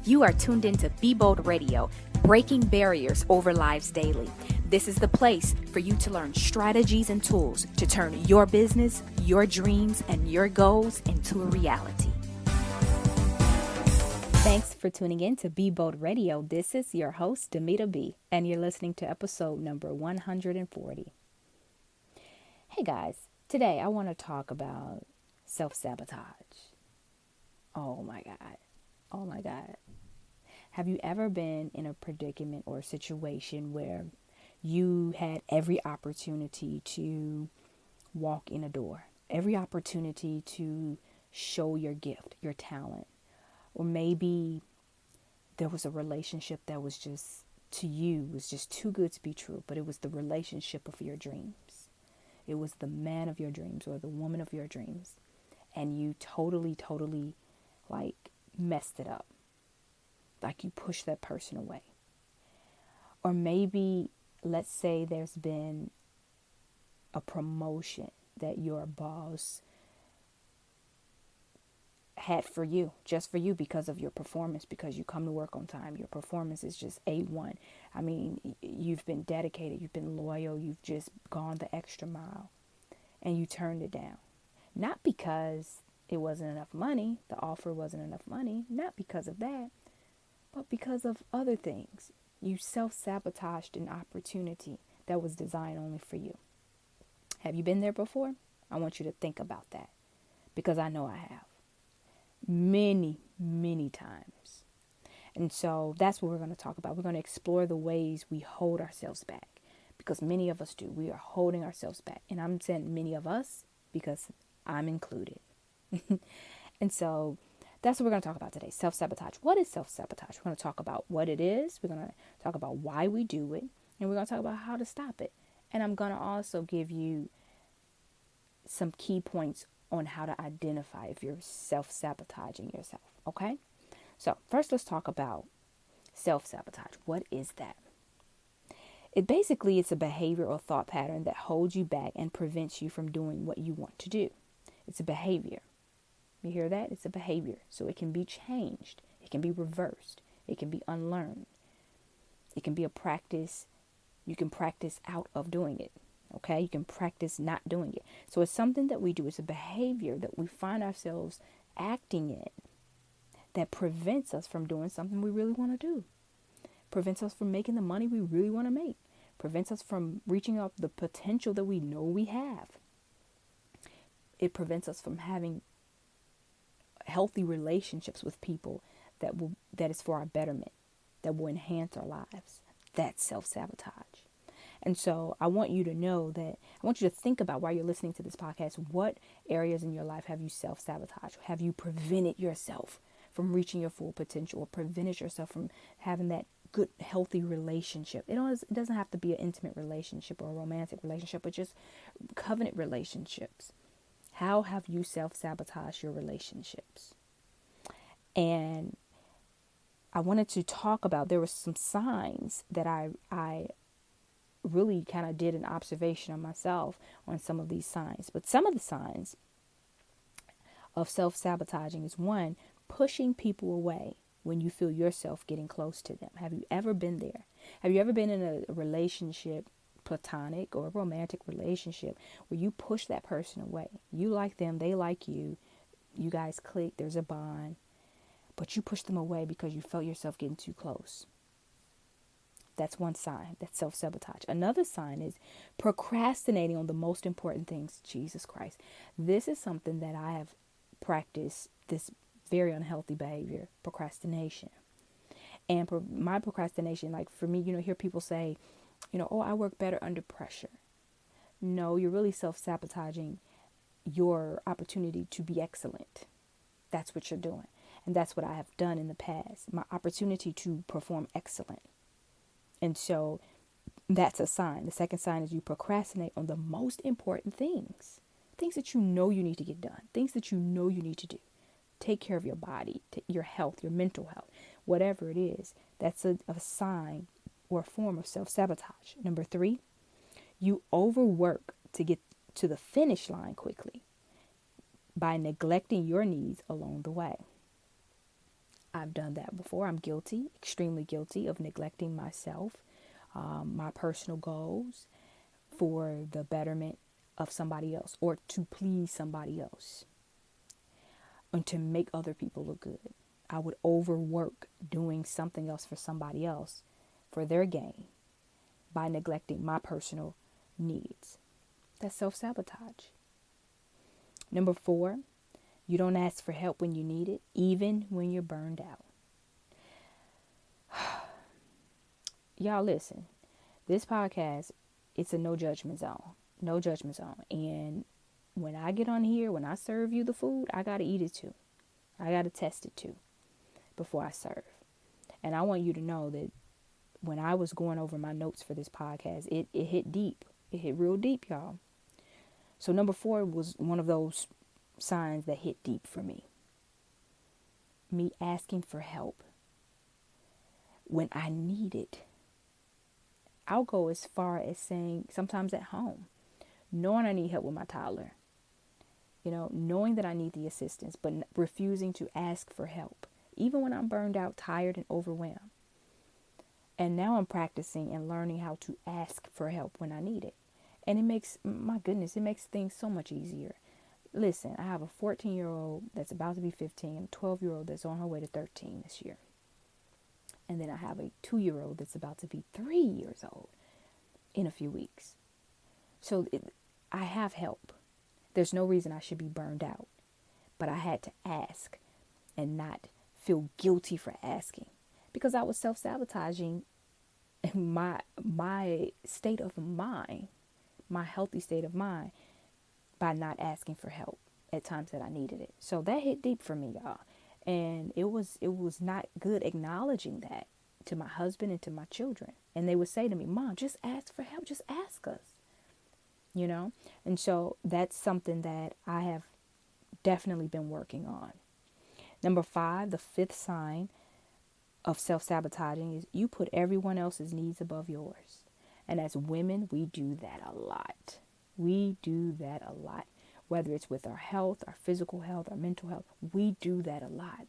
You are tuned into Be Bold Radio, breaking barriers over lives daily. This is the place for you to learn strategies and tools to turn your business, your dreams, and your goals into a reality. Thanks for tuning in to Be Bold Radio. This is your host, Dymeata B, and you're listening to episode number 140. Hey guys, today I want to talk about self-sabotage. Oh my God. Have you ever been in a predicament or a situation where you had every opportunity to walk in a door, every opportunity to show your gift, your talent, or maybe there was a relationship that was just, to you, was just too good to be true, but it was the relationship of your dreams. It was the man of your dreams or the woman of your dreams, and you totally messed it up. Like you pushed that person away. Or maybe, let's say there's been a promotion that your boss had for you, just for you, because of your performance, because you come to work on time. Your performance is just A1. I mean, you've been dedicated, you've been loyal, you've just gone the extra mile, and you turned it down. Not because it wasn't enough money, the offer wasn't enough money, not because of that, but because of other things. You self-sabotaged an opportunity that was designed only for you. Have you been there before? I want you to think about that, because I know I have. Many times. And so that's what we're going to talk about. We're going to explore the ways we hold ourselves back, because many of us do. We are holding ourselves back. And I'm saying many of us because I'm included. And so that's what we're going to talk about today. Self-sabotage. What is self-sabotage? We're going to talk about what it is. We're going to talk about why we do it. And we're going to talk about how to stop it. And I'm going to also give you some key points on how to identify if you're self-sabotaging yourself. Okay? So first, let's talk about self-sabotage. What is that? It's a behavior or thought pattern that holds you back and prevents you from doing what you want to do. It's a behavior. You hear that? It's a behavior. So it can be changed. It can be reversed. It can be unlearned. It can be a practice. You can practice out of doing it. Okay? You can practice not doing it. So it's something that we do. It's a behavior that we find ourselves acting in that prevents us from doing something we really want to do. Prevents us from making the money we really want to make. Prevents us from reaching out the potential that we know we have. It prevents us from having healthy relationships with people that is for our betterment, that will enhance our lives. That's self-sabotage. And so I want you to know that, I want you to think about while you're listening to this podcast, what areas in your life have you self-sabotaged? Have you prevented yourself from reaching your full potential, or prevented yourself from having that good, healthy relationship? It doesn't have to be an intimate relationship or a romantic relationship, but just covenant relationships. How have you self-sabotaged your relationships? And I wanted to talk about, there were some signs that I really kind of did an observation on myself on some of these signs. But some of the signs of self-sabotaging is, one, pushing people away when you feel yourself getting close to them. Have you ever been there? Have you ever been in a relationship, platonic or romantic relationship, where you push that person away? You like them, they like you, you guys click, there's a bond, but you push them away because you felt yourself getting too close. That's one sign. That's self-sabotage. Another sign is procrastinating on the most important things. Jesus Christ. This is something that I have practiced, this very unhealthy behavior, procrastination. And my procrastination, like for me, hear people say, oh, I work better under pressure. No, you're really self-sabotaging your opportunity to be excellent. That's what you're doing. And that's what I have done in the past. My opportunity to perform excellent. And so that's a sign. The second sign is you procrastinate on the most important things. Things that you know you need to get done. Things that you know you need to do. Take care of your body, your health, your mental health, whatever it is. That's a sign or a form of self-sabotage. Number 3, you overwork to get to the finish line quickly by neglecting your needs along the way. I've done that before. I'm guilty, extremely guilty of neglecting myself, my personal goals for the betterment of somebody else or to please somebody else and to make other people look good. I would overwork doing something else for somebody else for their gain by neglecting my personal needs. That's self-sabotage. Number 4, you don't ask for help when you need it, even when you're burned out. Y'all listen, this podcast, it's a no judgment zone. No judgment zone. And when I get on here, when I serve you the food, I got to eat it too. I got to test it too before I serve. And I want you to know that when I was going over my notes for this podcast, it hit deep. It hit real deep, y'all. So number 4 was one of those signs that hit deep for me. Me asking for help when I need it. I'll go as far as saying sometimes at home, knowing I need help with my toddler, knowing that I need the assistance, but refusing to ask for help, even when I'm burned out, tired, and overwhelmed. And now I'm practicing and learning how to ask for help when I need it. And it makes things so much easier. Listen, I have a 14-year-old that's about to be 15 and a 12-year-old that's on her way to 13 this year. And then I have a 2-year-old that's about to be 3 years old in a few weeks. So I have help. There's no reason I should be burned out. But I had to ask and not feel guilty for asking because I was self-sabotaging my state of mind, my healthy state of mind, by not asking for help at times that I needed it. So that hit deep for me, y'all. And it was not good acknowledging that to my husband and to my children. And they would say to me, Mom, just ask for help. Just ask us. And so that's something that I have definitely been working on. Number 5, the 5th sign of self-sabotaging is you put everyone else's needs above yours. And as women, we do that a lot. We do that a lot. Whether it's with our health, our physical health, our mental health, we do that a lot.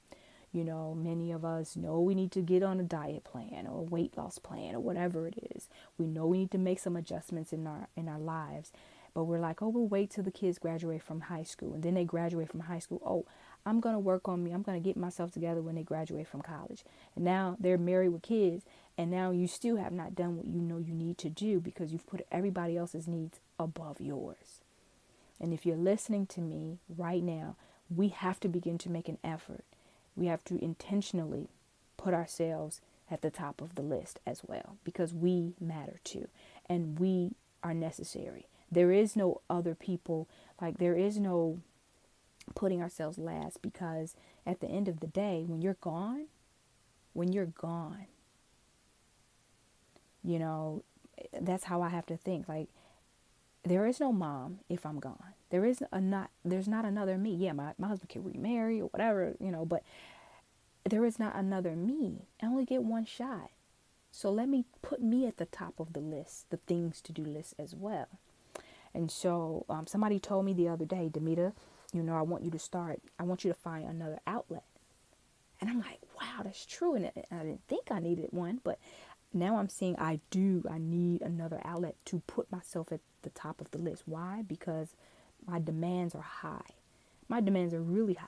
Many of us know we need to get on a diet plan or a weight loss plan or whatever it is. We know we need to make some adjustments in our lives. But we're like, we'll wait till the kids graduate from high school. And then they graduate from high school. Oh, I'm going to work on me. I'm going to get myself together when they graduate from college. And now they're married with kids. And now you still have not done what you know you need to do because you've put everybody else's needs above yours. And if you're listening to me right now, we have to begin to make an effort. We have to intentionally put ourselves at the top of the list as well because we matter too. And we are necessary. There is no other people, there is no putting ourselves last because at the end of the day, when you're gone, that's how I have to think. There is no mom if I'm gone. There's not another me. Yeah, my husband can remarry or whatever, but there is not another me. I only get one shot. So let me put me at the top of the list, the things to do list as well. And so somebody told me the other day, Dymeata, I want you to find another outlet. And I'm like, wow, that's true. And I didn't think I needed one, but now I'm seeing I need another outlet to put myself at the top of the list. Why? Because my demands are high. My demands are really high.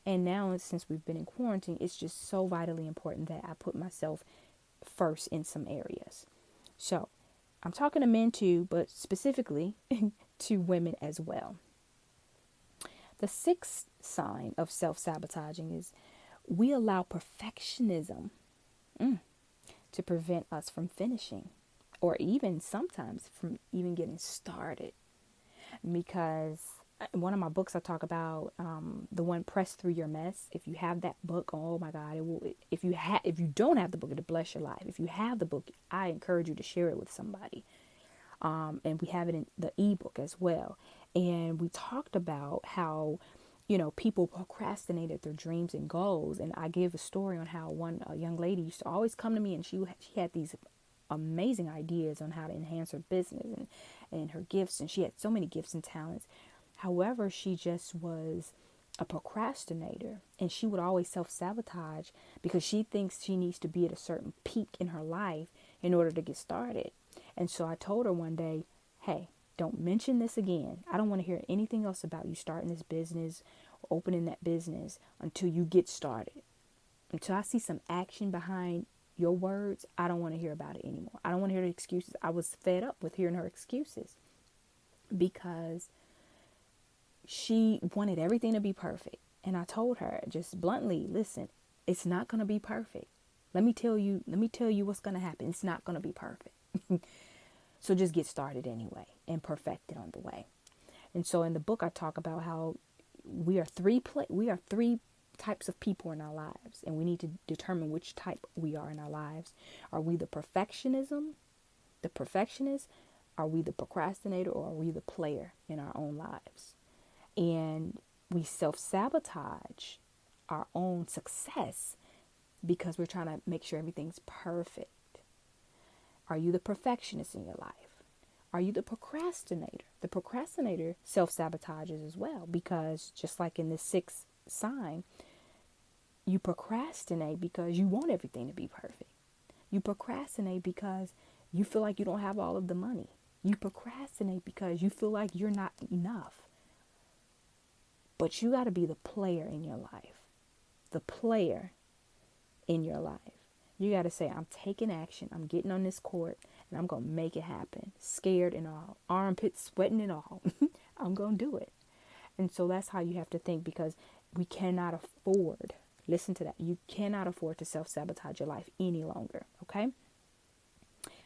And now since we've been in quarantine, it's just so vitally important that I put myself first in some areas. So I'm talking to men too, but specifically to women as well. The 6th sign of self-sabotaging is we allow perfectionism to prevent us from finishing or even sometimes from even getting started. Because one of my books I talk about, the one Press Through Your Mess. If you have that book, oh my God, it will. If you don't have the book, it'll bless your life. If you have the book, I encourage you to share it with somebody. And we have it in the ebook as well. And we talked about how, people procrastinated their dreams and goals. And I give a story on how a young lady used to always come to me, and she had these amazing ideas on how to enhance her business and her gifts. And she had so many gifts and talents. However, she just was a procrastinator, and she would always self-sabotage because she thinks she needs to be at a certain peak in her life in order to get started. And so I told her one day, hey, don't mention this again. I don't want to hear anything else about you starting this business or opening that business until you get started. Until I see some action behind your words, I don't want to hear about it anymore. I don't want to hear the excuses. I was fed up with hearing her excuses because she wanted everything to be perfect. And I told her just bluntly, listen, it's not going to be perfect. Let me tell you what's going to happen. It's not going to be perfect. So just get started anyway and perfect it on the way. And so in the book, I talk about how we are three types of people in our lives, and we need to determine which type we are in our lives. Are we the perfectionist? Are we the procrastinator, or are we the player in our own lives? And we self-sabotage our own success because we're trying to make sure everything's perfect. Are you the perfectionist in your life? Are you the procrastinator? The procrastinator self-sabotages as well, because just like in the sixth sign, you procrastinate because you want everything to be perfect. You procrastinate because you feel like you don't have all of the money. You procrastinate because you feel like you're not enough. But you got to be the player in your life. The player in your life. You got to say, I'm taking action. I'm getting on this court and I'm going to make it happen. Scared and all. Armpits sweating and all. I'm going to do it. And so that's how you have to think, because we cannot afford, listen to that, you cannot afford to self-sabotage your life any longer. Okay?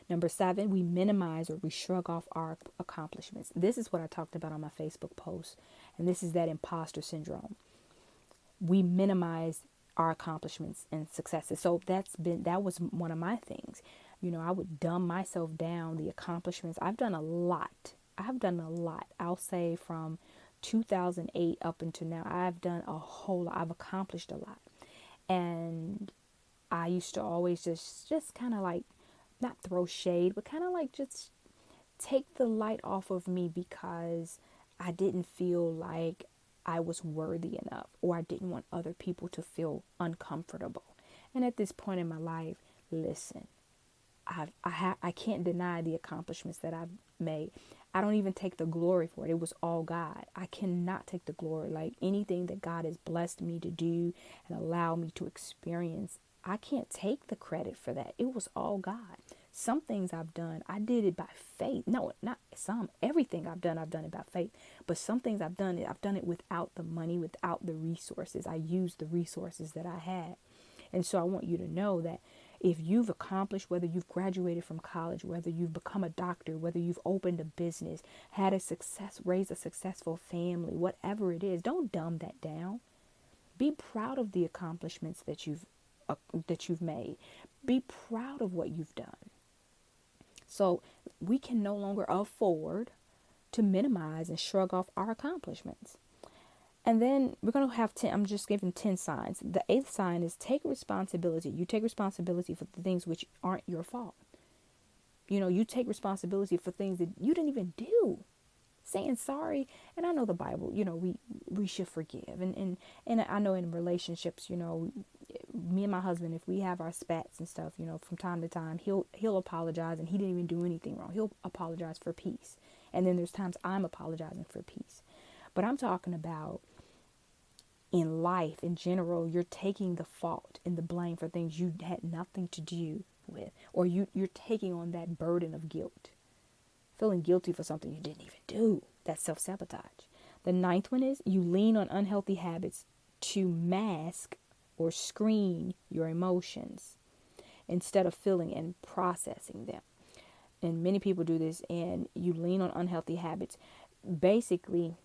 Number 7, we minimize or we shrug off our accomplishments. This is what I talked about on my Facebook post. And this is that imposter syndrome. We minimize our accomplishments and successes. So that was one of my things. You know, I would dumb myself down, the accomplishments. I've done a lot. I'll say from 2008 up until now, I've done a whole lot. I've accomplished a lot. And I used to always just kind of like, not throw shade, but kind of like just take the light off of me because I didn't feel like I was worthy enough, or I didn't want other people to feel uncomfortable. And at this point in my life, listen, I can't deny the accomplishments that I've made. I don't even take the glory for it. It was all God. I cannot take the glory. Like anything that God has blessed me to do and allow me to experience, I can't take the credit for that. It was all God. Some things I've done, I did it by faith. No, not some. Everything I've done it by faith. But some things I've done it without the money, without the resources. I used the resources that I had. And so I want you to know that if you've accomplished, whether you've graduated from college, whether you've become a doctor, whether you've opened a business, had a success, raised a successful family, whatever it is, don't dumb that down. Be proud of the accomplishments that you've made. Be proud of what you've done. So we can no longer afford to minimize and shrug off our accomplishments. And then we're going to have 10, I'm just giving 10 signs. The 8th sign is take responsibility. You take responsibility for the things which aren't your fault. You know, you take responsibility for things that you didn't even do. Saying sorry. And I know the Bible, you know, we should forgive. And I know in relationships, you know, me and my husband, if we have our spats and stuff, you know, from time to time, he'll apologize, and he didn't even do anything wrong. He'll apologize for peace. And then there's times I'm apologizing for peace. But I'm talking about in life in general, you're taking the fault and the blame for things you had nothing to do with, or you're taking on that burden of guilt, feeling guilty for something you didn't even do. That's self-sabotage. The 9th one is you lean on unhealthy habits to mask or screen your emotions instead of feeling and processing them. And many people do this, and you lean on unhealthy habits. Basically,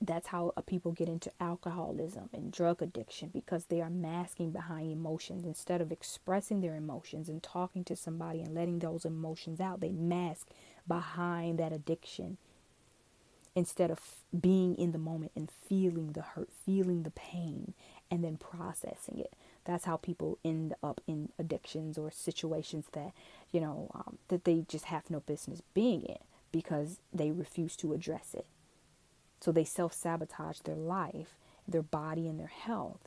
that's how people get into alcoholism and drug addiction, because they are masking behind emotions. Instead of expressing their emotions and talking to somebody and letting those emotions out, they mask behind that addiction instead of being in the moment and feeling the hurt, feeling the pain, and then processing it. That's how people end up in addictions or situations that, you know, that they just have no business being in because they refuse to address it. So they self-sabotage their life their body and their health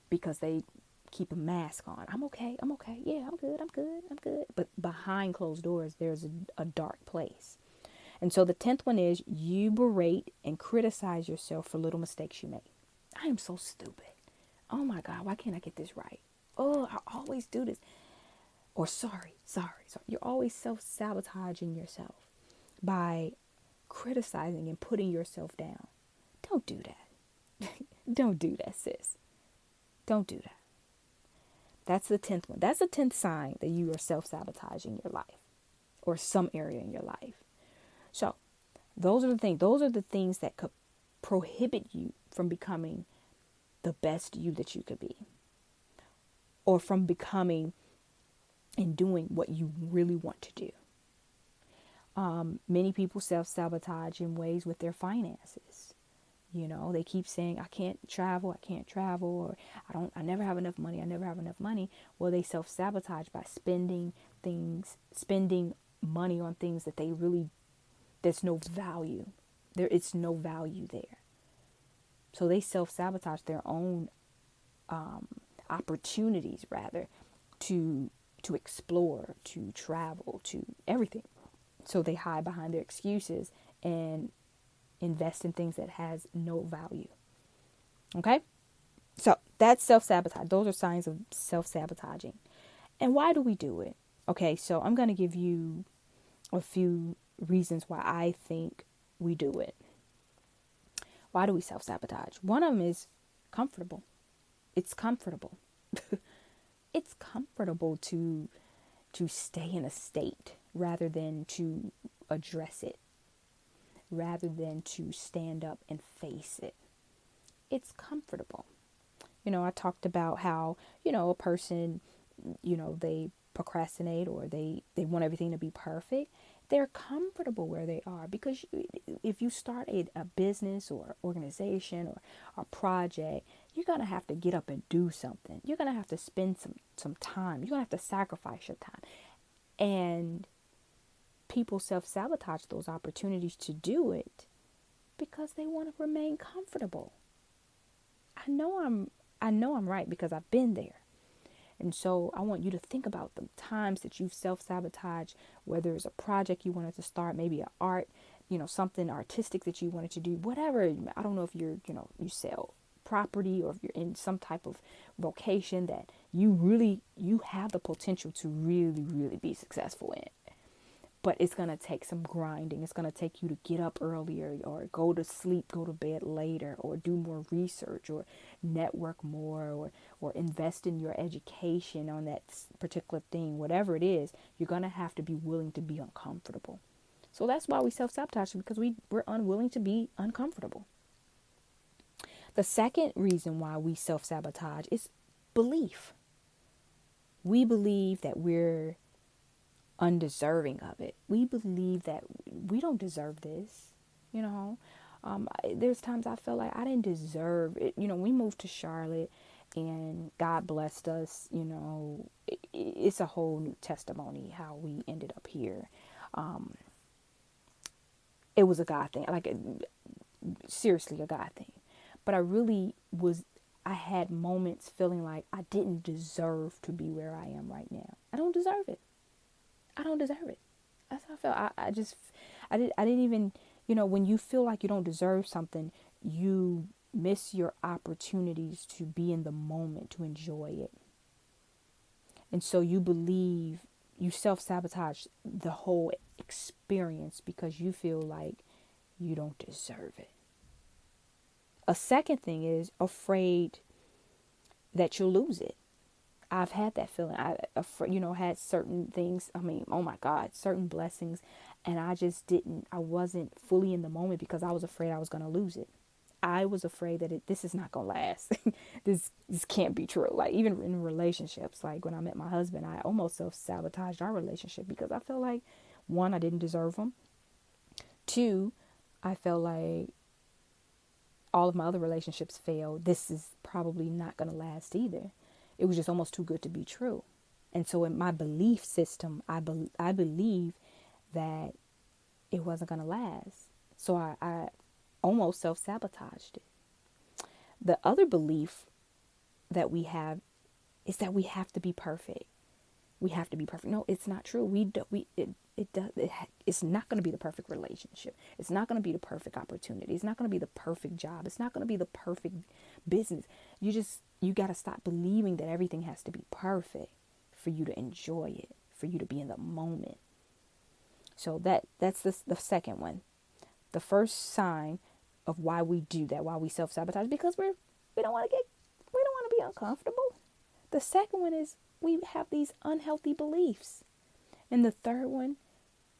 because they keep a mask on. I'm okay. I'm okay. Yeah, I'm good. I'm good. I'm good. But behind closed doors, there's a dark place. And so the 10th one is you berate and criticize yourself for little mistakes you make. I am so stupid. Oh my God, why can't I get this right? Oh, I always do this. Or sorry. You're always self-sabotaging yourself by criticizing and putting yourself down. Don't do that. Don't do that, sis. Don't do that. That's the 10th one. That's the 10th sign that you are self-sabotaging your life or some area in your life. So those are the things. Those are the things that could prohibit you from becoming the best you that you could be, or from becoming and doing what you really want to do. Many people self-sabotage in ways with their finances. You know, they keep saying, I can't travel, or I never have enough money. Well, they self-sabotage by spending money on things that there's no value. It's no value there. So they self-sabotage their own opportunities, rather, to explore, to travel, to everything. So they hide behind their excuses and invest in things that has no value. Okay? So that's self-sabotage. Those are signs of self-sabotaging. And why do we do it? Okay, so I'm going to give you a few reasons why I think we do it. Why do we self-sabotage? One of them is comfortable. It's comfortable. It's comfortable to stay in a state rather than to address it, rather than to stand up and face it. It's comfortable. You know, I talked about how, a person, they procrastinate or they want everything to be perfect. They're comfortable where they are because if you start a business or organization or a project, you're going to have to get up and do something. You're going to have to spend some time. You're going to have to sacrifice your time. And people self-sabotage those opportunities to do it because they want to remain comfortable. I know I'm right because I've been there. And so I want you to think about the times that you've self-sabotaged, whether it's a project you wanted to start, maybe an art, something artistic that you wanted to do, whatever. I don't know if you sell property or if you're in some type of vocation that you have the potential to really, really be successful in. But it's going to take some grinding. It's going to take you to get up earlier or go to sleep, go to bed later, or do more research or network more or invest in your education on that particular thing. Whatever it is, you're going to have to be willing to be uncomfortable. So that's why we self-sabotage, because we're unwilling to be uncomfortable. The second reason why we self-sabotage is belief. We believe that we're undeserving of it. We believe that we don't deserve this. There's times I feel like I didn't deserve it. We moved to Charlotte and God blessed us. It's a whole new testimony how we ended up here. It was a God thing, seriously a God thing. But I had moments feeling like I didn't deserve to be where I am right now. I don't deserve it. I don't deserve it. That's how I felt. I didn't even, when you feel like you don't deserve something, you miss your opportunities to be in the moment, to enjoy it. And so you self-sabotage the whole experience because you feel like you don't deserve it. A second thing is afraid that you'll lose it. I've had that feeling. I had certain things. Oh my God, certain blessings. And I wasn't fully in the moment because I was afraid I was going to lose it. I was afraid that this is not going to last. This can't be true. Like even in relationships, like when I met my husband, I almost self-sabotaged our relationship because I felt like, one, I didn't deserve him. Two, I felt like all of my other relationships failed. This is probably not going to last either. It was just almost too good to be true. And so in my belief system, I believe that it wasn't going to last. So I almost self-sabotaged it. The other belief that we have is that we have to be perfect. We have to be perfect. No, it's not true. It's not going to be the perfect relationship. It's not going to be the perfect opportunity. It's not going to be the perfect job. It's not going to be the perfect business. You got to stop believing that everything has to be perfect for you to enjoy it, for you to be in the moment. So that's the second one. The first sign of why we do that, why we self-sabotage, because we don't want to be uncomfortable. The second one is we have these unhealthy beliefs. And the third one,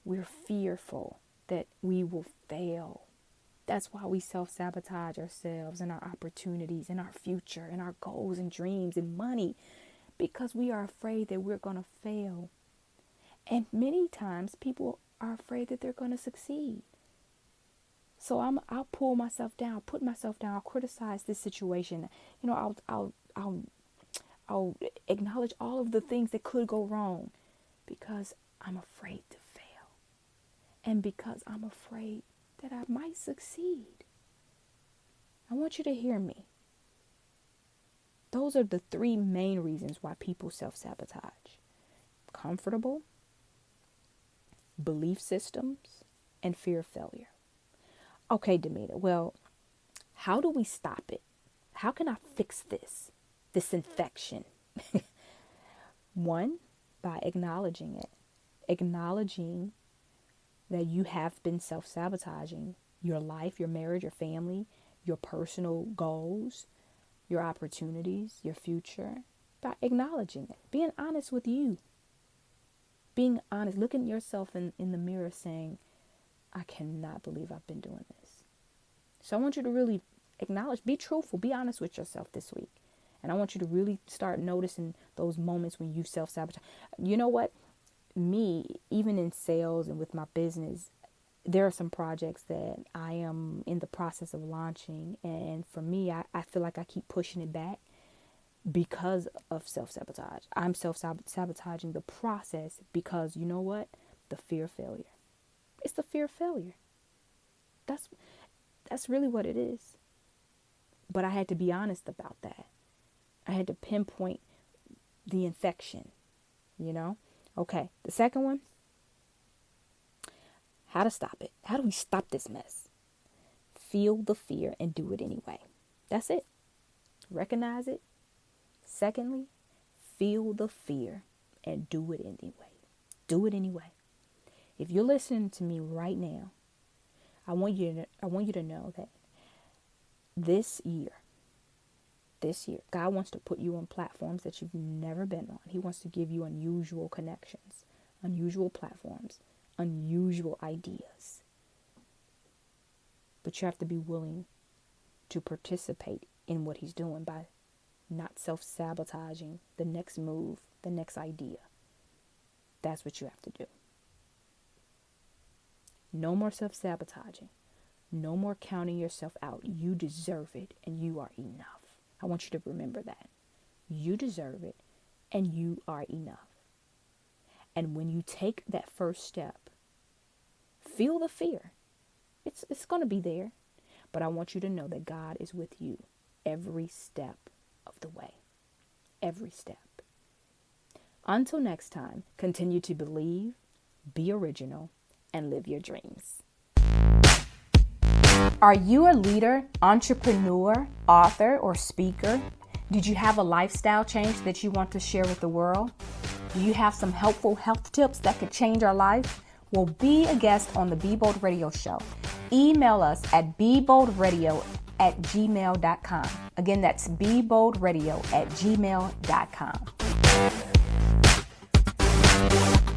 we're fearful that we will fail. That's why we self-sabotage ourselves and our opportunities and our future and our goals and dreams and money, because we are afraid that we're going to fail. And many times people are afraid that they're going to succeed. So I'll pull myself down, put myself down. I'll criticize this situation. I'll acknowledge all of the things that could go wrong because I'm afraid to fail. And because I'm afraid that I might succeed. I want you to hear me. Those are the three main reasons why people self-sabotage. Comfortable, belief systems, and fear of failure. Okay, Dymeata, well, how do we stop it? How can I fix this infection? One, by acknowledging it. Acknowledging that you have been self-sabotaging your life, your marriage, your family, your personal goals, your opportunities, your future. By acknowledging it. Being honest with you. Being honest. Looking yourself in the mirror saying, I cannot believe I've been doing this. So I want you to really acknowledge, be truthful, be honest with yourself this week. And I want you to really start noticing those moments when you self-sabotage. You know what? Me, even in sales and with my business, there are some projects that I am in the process of launching. And for me, I feel like I keep pushing it back because of self-sabotage. I'm self-sabotaging the process because, you know what? The fear of failure. It's the fear of failure. That's really what it is. But I had to be honest about that. I had to pinpoint the infection, you know? Okay, the second one, how to stop it. How do we stop this mess? Feel the fear and do it anyway. That's it. Recognize it. Secondly, feel the fear and do it anyway. Do it anyway. If you're listening to me right now, I want you to know that this year, God wants to put you on platforms that you've never been on. He wants to give you unusual connections, unusual platforms, unusual ideas. But you have to be willing to participate in what he's doing by not self-sabotaging the next move, the next idea. That's what you have to do. No more self-sabotaging. No more counting yourself out. You deserve it and you are enough. I want you to remember that. You deserve it and you are enough. And when you take that first step, feel the fear. It's going to be there. But I want you to know that God is with you every step of the way. Every step. Until next time, continue to believe, be original, and live your dreams. Are you a leader, entrepreneur, author, or speaker? Did you have a lifestyle change that you want to share with the world? Do you have some helpful health tips that could change our life? Well, be a guest on the Be Bold Radio Show. Email us at beboldradio@gmail.com. Again, that's beboldradio@gmail.com.